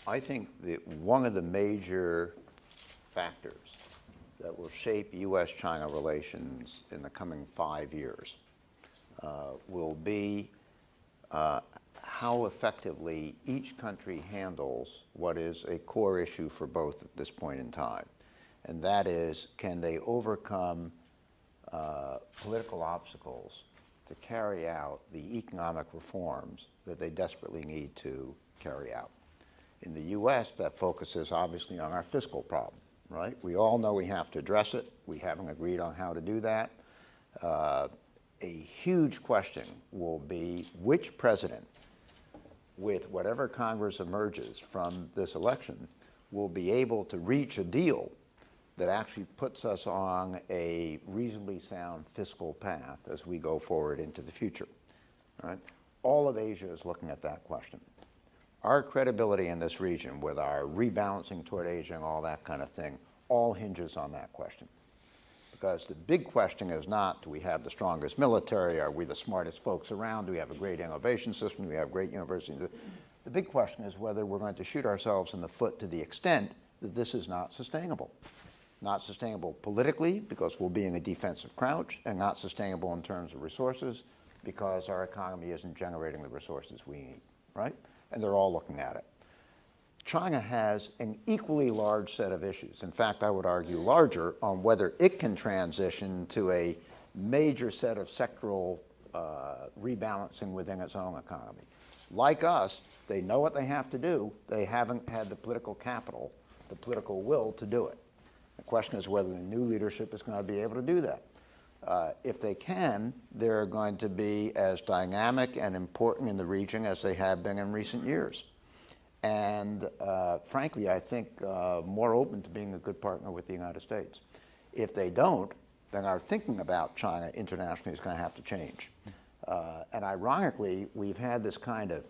I think that one of the major factors that will shape U.S.-China relations in the coming 5 years will be how effectively each country handles what is a core issue for both at this point in time. And that is, can they overcome political obstacles to carry out the economic reforms that they desperately need to carry out. In the U.S., that focuses obviously on our fiscal problem, right? We all know we have to address it. We haven't agreed on how to do that. A huge question will be which president, with whatever Congress emerges from this election, will be able to reach a deal that actually puts us on a reasonably sound fiscal path as we go forward into the future. Right? All of Asia is looking at that question. Our credibility in this region, with our rebalancing toward Asia and all that kind of thing, all hinges on that question. Because the big question is not, do we have the strongest military? Are we the smartest folks around? Do we have a great innovation system? Do we have great universities? The big question is whether we're going to shoot ourselves in the foot to the extent that this is not sustainable. Not sustainable politically, because we'll be in a defensive crouch, and not sustainable in terms of resources, because our economy isn't generating the resources we need, right? And they're all looking at it. China has an equally large set of issues. In fact, I would argue larger on whether it can transition to a major set of sectoral rebalancing within its own economy. Like us, they know what they have to do. They haven't had the political capital, the political will to do it. The question is whether the new leadership is going to be able to do that. If they can, they're going to be as dynamic and important in the region as they have been in recent years. And frankly, I think more open to being a good partner with the United States. If they don't, then our thinking about China internationally is going to have to change. And ironically, we've had this kind of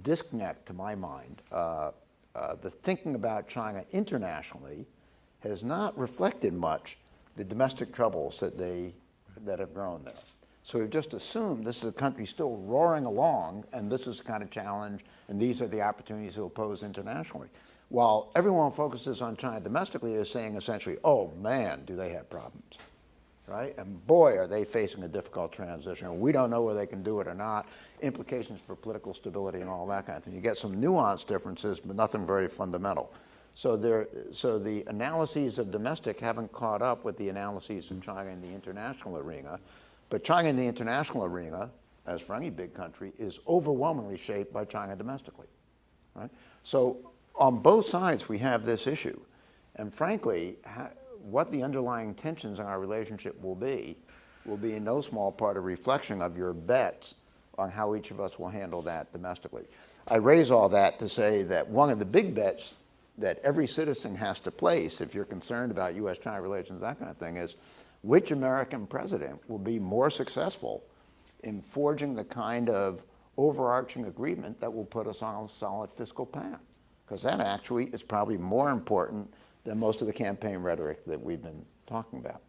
disconnect, to my mind. The thinking about China internationally has not reflected much the domestic troubles that have grown there. So we've just assumed this is a country still roaring along, and this is the kind of challenge, and these are the opportunities it will pose internationally. While everyone focuses on China domestically is saying essentially, oh man, do they have problems, right? And boy, are they facing a difficult transition. We don't know whether they can do it or not, implications for political stability and all that kind of thing. You get some nuanced differences, but nothing very fundamental. So the analyses of domestic haven't caught up with the analyses of China in the international arena. But China in the international arena, as for any big country, is overwhelmingly shaped by China domestically. Right? So on both sides, we have this issue. And frankly, what the underlying tensions in our relationship will be in no small part a reflection of your bets on how each of us will handle that domestically. I raise all that to say that one of the big bets that every citizen has to place, if you're concerned about U.S.-China relations, that kind of thing, is which American president will be more successful in forging the kind of overarching agreement that will put us on a solid fiscal path? Because that actually is probably more important than most of the campaign rhetoric that we've been talking about.